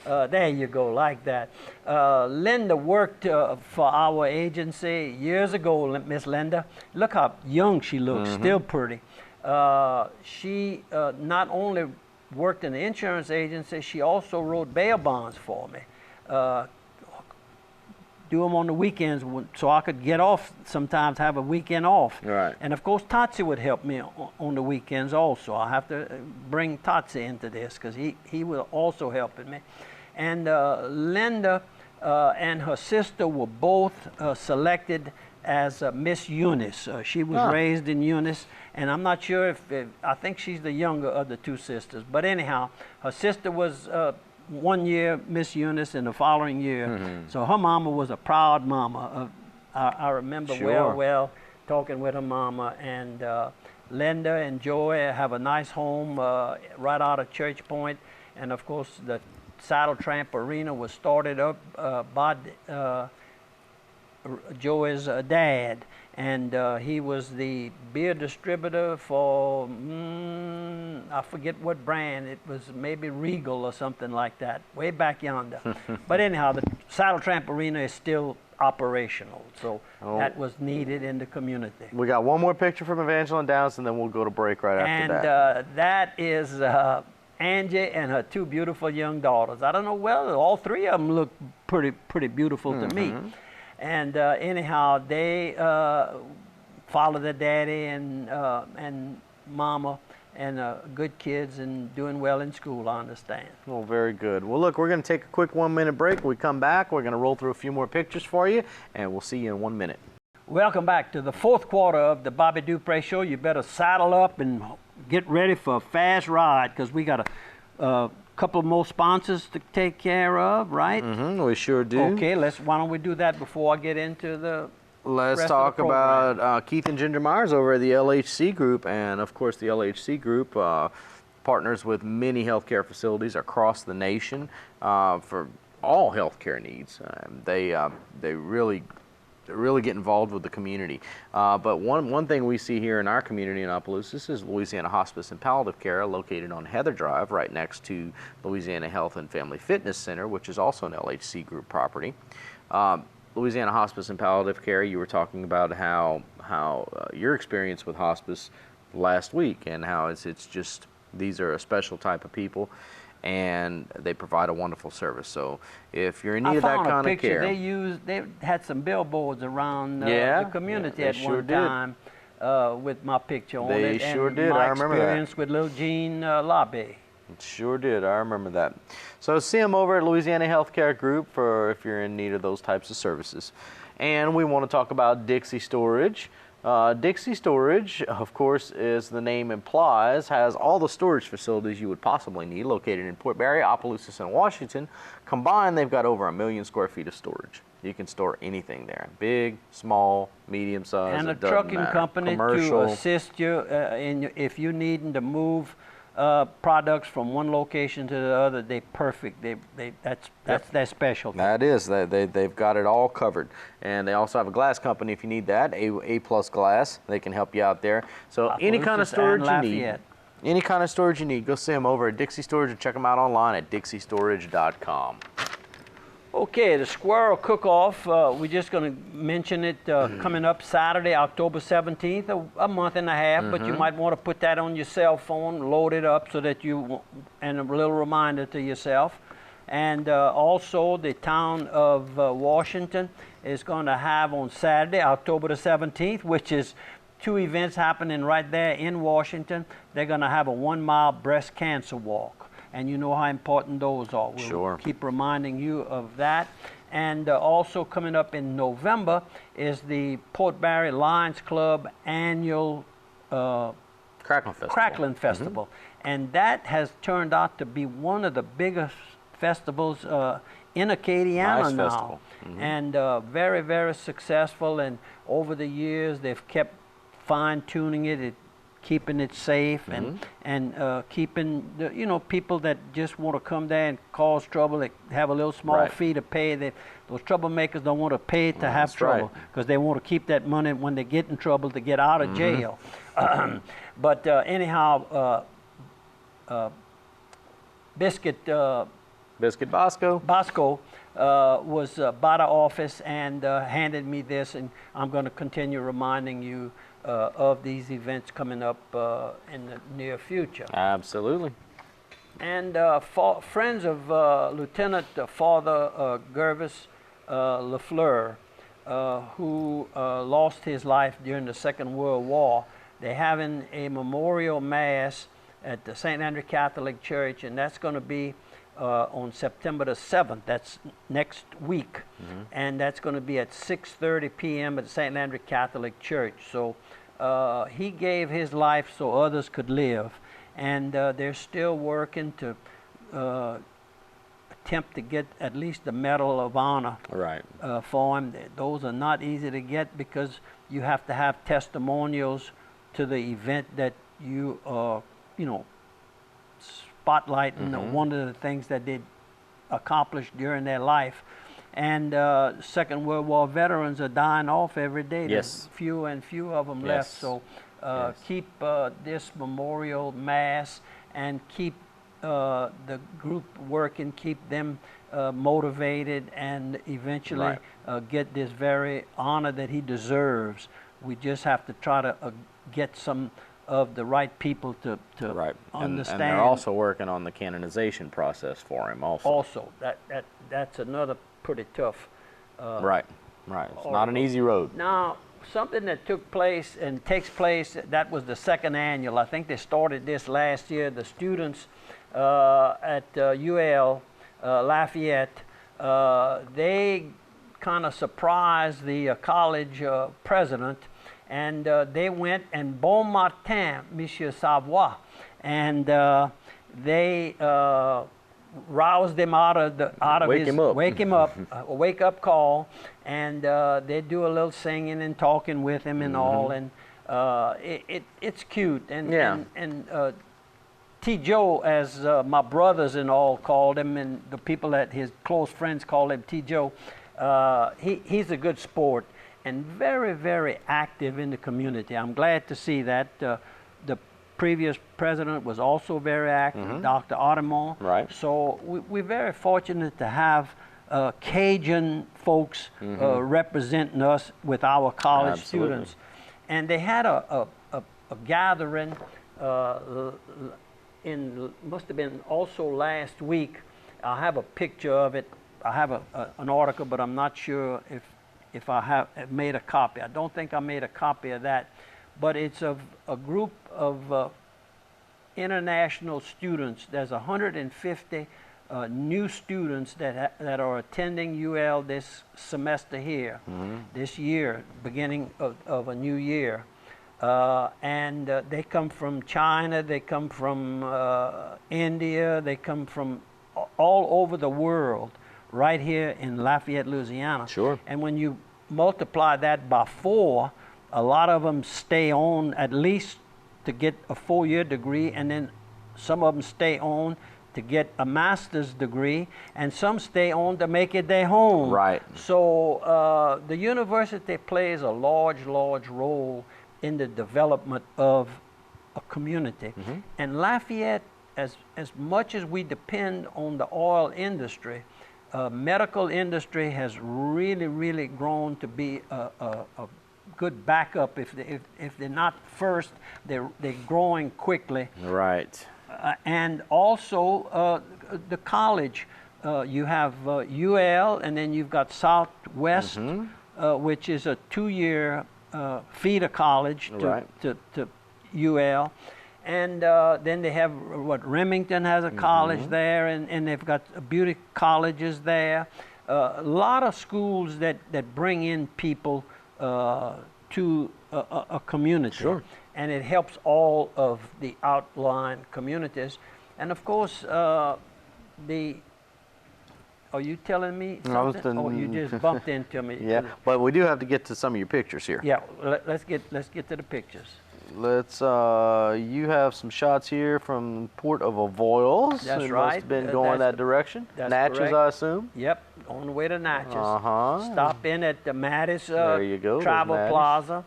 There you go, like that. Linda worked for our agency years ago, Miss Linda. Look how young she looks, still pretty. She not only worked in the insurance agency, she also wrote bail bonds for me. Do them on the weekends so I could get off sometimes, have a weekend off. Right. And of course, Tatsi would help me on the weekends also. I have to bring Tatsi into this because he will also helping me. And Linda and her sister were both selected as Miss Eunice. She was raised in Eunice, and I'm not sure if I think she's the younger of the two sisters. But anyhow, her sister was 1 year Miss Eunice and the following year. So her mama was a proud mama. I remember well talking with her mama. And Linda and Joy have a nice home right out of Church Point. And of course, the Saddle Tramp Arena was started up by Joey's dad. And he was the beer distributor for, I forget what brand. It was maybe Regal or something like that, way back yonder. But anyhow, the Saddle Tramp Arena is still operational, so that was needed in the community. We got one more picture from Evangeline Downs, and then we'll go to break right after that. And that is Angie and her two beautiful young daughters. I don't know, well, all three of them look pretty beautiful to me. And anyhow, they follow their daddy and mama, and good kids and doing well in school, I understand. Well, very good. Well, look, we're going to take a quick 1 minute break. When we come back, we're going to roll through a few more pictures for you, and we'll see you in 1 minute. Welcome back to the fourth quarter of the Bobby Dupre Show. You better saddle up and get ready for a fast ride, because we got a couple more sponsors to take care of, right? We sure do. Okay, why don't we do that before I get into the Let's talk about Keith and Ginger Myers over at the LHC Group. And of course, the LHC Group partners with many healthcare facilities across the nation for all healthcare needs. They really get involved with the community. But one thing we see here in our community in Opelousas is Louisiana Hospice and Palliative Care, located on Heather Drive, right next to Louisiana Health and Family Fitness Center, which is also an LHC Group property. Louisiana Hospice and Palliative Care, you were talking about how your experience with hospice last week, and how it's just, these are a special type of people, and they provide a wonderful service. So if you're in need of that kind of care, they had some billboards around the community at one time with my picture on it. They sure did. My I remember that. experience with Little Jean Lobby. It sure did. I remember that. So see them over at Louisiana Healthcare Group for if you're in need of those types of services. And we want to talk about Dixie Storage. Dixie Storage, of course, as the name implies, has all the storage facilities you would possibly need, located in Port Barre, Opelousas, and Washington. Combined, they've got over 1 million square feet of storage. You can store anything there, big, small, medium size, and a trucking company to assist you if you need to move products from one location to the other. They're perfect. That's their specialty. That is. They've got it all covered. And they also have a glass company if you need that, A+ glass. They can help you out there. So any kind of storage you need, any kind of storage you need, go see them over at Dixie Storage, and check them out online at dixiestorage.com. Okay, the Squirrel Cook-Off, we're just going to mention it coming up Saturday, October 17th, a month and a half, but you might want to put that on your cell phone, load it up so that you, and a little reminder to yourself. And also the town of Washington is going to have on Saturday, October the 17th, which is 2 events happening right there in Washington. They're going to have a 1-mile breast cancer walk. And you know how important those are. We'll keep reminding you of that. And also coming up in November is the Port Barre Lions Club annual Cracklin Festival. And that has turned out to be one of the biggest festivals in Acadiana now. And very, very successful. And over the years, they've kept fine-tuning it, keeping it safe, and keeping the, people that just want to come there and cause trouble, they have a little small fee to pay. Those troublemakers don't want to pay to have trouble, because they want to keep that money when they get in trouble to get out of jail. But anyhow, Biscuit Bosco was by the office and handed me this, and I'm going to continue reminding you of these events coming up in the near future. Absolutely. And friends of Lieutenant Father Gervis Lafleur, who lost his life during the Second World War, they're having a memorial mass at the St. Landry Catholic Church, and that's going to be on September the 7th. That's next week. And that's going to be at 6:30 p.m. at the St. Landry Catholic Church. So he gave his life so others could live. And they're still working to attempt to get at least the Medal of Honor for him. Those are not easy to get, because you have to have testimonials to the event that you are, spotlighting one of the things that they accomplished during their life. And Second World War veterans are dying off every day. There's fewer and fewer of them left. So keep this memorial mass, and keep the group working, keep them motivated, and eventually get this very honor that he deserves. We just have to try to get some of the right people to understand. And they're also working on the canonization process for him also. That's another pretty tough Right. It's not an easy road. Now, something that took place and takes place, that was the second annual. I think they started this last year. The students at UL Lafayette, they kind of surprised the college president, and they went and bon matin, Monsieur Savoie, and they roused him out of wake him up, a wake up call, and they do a little singing and talking with him and all, and it's cute, and T. Joe, as my brothers and all called him, and the people that his close friends called him T. Joe, he's a good sport and very, very active in the community. I'm glad to see that. The previous president was also very active, Dr. Audemont. Right. So we're very fortunate to have Cajun folks representing us with our college students. And they had a gathering must have been also last week. I have a picture of it. I have an article, but I'm not sure if I have made a copy. I don't think I made a copy of that. But it's of a group of international students. There's 150 new students that are attending UL this semester here, this year, beginning of a new year. And they come from China, they come from India, they come from all over the world, right here in Lafayette, Louisiana. Sure. And when you multiply that by 4, a lot of them stay on at least to get a 4-year degree, and then some of them stay on to get a master's degree, and some stay on to make it their home. Right. So the university plays a large role in the development of a community. And Lafayette, as much as we depend on the oil industry, medical industry has really grown to be a good backup. If they're not first, they're growing quickly. Right. And also the college. You have UL, and then you've got Southwest, which is a 2-year feeder college to UL. And then they have Remington has a college there, and they've got beauty colleges there. A lot of schools that bring in people to a community. Sure. And it helps all of the outlying communities. And of course, the Are you telling me I was something? Oh, you just bumped into me. Yeah, but we do have to get to some of your pictures here. Yeah, let's get to the pictures. Let's, you have some shots here from Port of Avoyelles. That's It right. must have been going that direction. That's Natchez, correct. I assume. Yep, on the way to Natchez. Uh-huh. Stop in at the Mattis There you go, there's Travel Mattis. Plaza.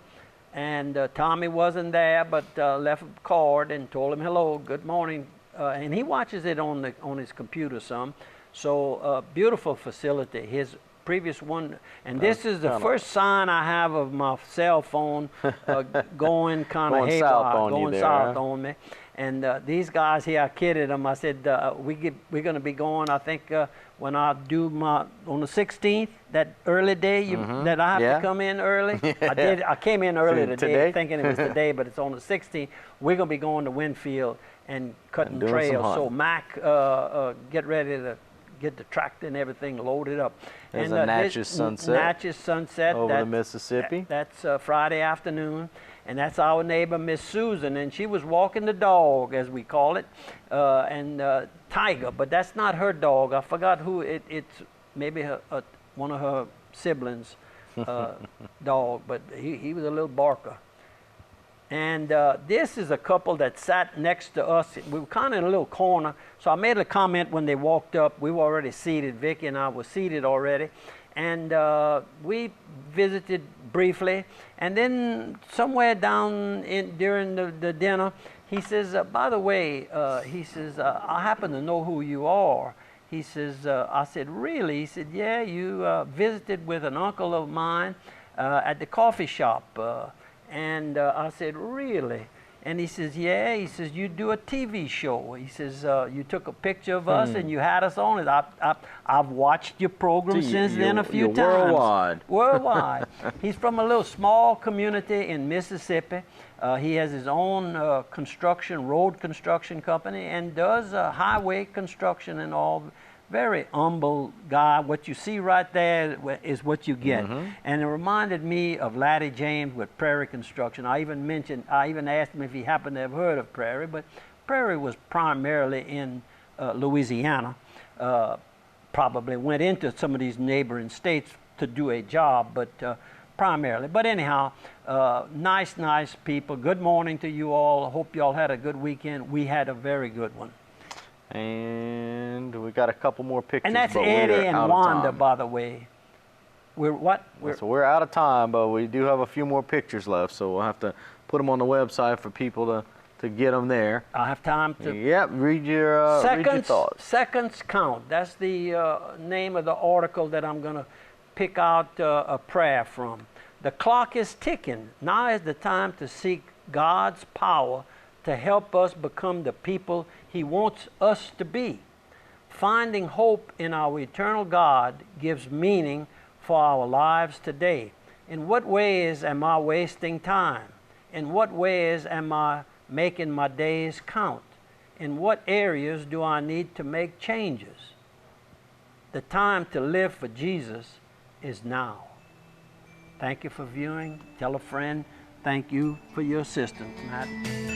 And Tommy wasn't there, but left a card and told him hello, good morning. And he watches it on his computer some. So beautiful facility. His previous one, and this is the first sign I have of my cell phone going kind of Going haywire, south on you going there, south huh? on me. And these guys here, I kidded them. I said we're going to be going. I think when I do on the 16th, that early day that I have to come in early. I came in early today, thinking it was today, but it's on the 16th. We're going to be going to Winfield and cutting trails. So Mac, get ready to get the tractor and everything loaded up. There's and a Natchez sunset. Natchez sunset over the Mississippi. That's Friday afternoon. And that's our neighbor, Miss Susan, and she was walking the dog, as we call it, and Tiger, but that's not her dog. I forgot who it's maybe one of her siblings' dog, but he was a little barker. And this is a couple that sat next to us. We were kind of in a little corner, so I made a comment when they walked up. We were already seated. Vicki and I were seated already. And we visited briefly. And then somewhere down during the dinner, he says, by the way, he says, I happen to know who you are. He says, I said, really? He said, yeah, you visited with an uncle of mine at the coffee shop. And I said, really? And he says, yeah. He says, you do a TV show. He says, you took a picture of us and you had us on it. I've watched your program since then a few times. Worldwide. Worldwide. He's from a little small community in Mississippi. He has his own road construction company, and does highway construction and all. Very humble guy. What you see right there is what you get. And it reminded me of Laddie James with Prairie Construction. I even asked him if he happened to have heard of Prairie, but Prairie was primarily in Louisiana. Probably went into some of these neighboring states to do a job, but primarily. But anyhow, nice people. Good morning to you all. Hope you all had a good weekend. We had a very good one. And we got a couple more pictures. And that's Eddie and Wanda, by the way. So we're out of time, but we do have a few more pictures left, so we'll have to put them on the website for people to get them there. I have time to. Yep, read your thoughts. Seconds count. That's the name of the article that I'm going to pick out a prayer from. The clock is ticking. Now is the time to seek God's power to help us become the people He wants us to be. Finding hope in our eternal God gives meaning for our lives today. In what ways am I wasting time? In what ways am I making my days count? In what areas do I need to make changes? The time to live for Jesus is now. Thank you for viewing. Tell a friend. Thank you for your assistance, Matt.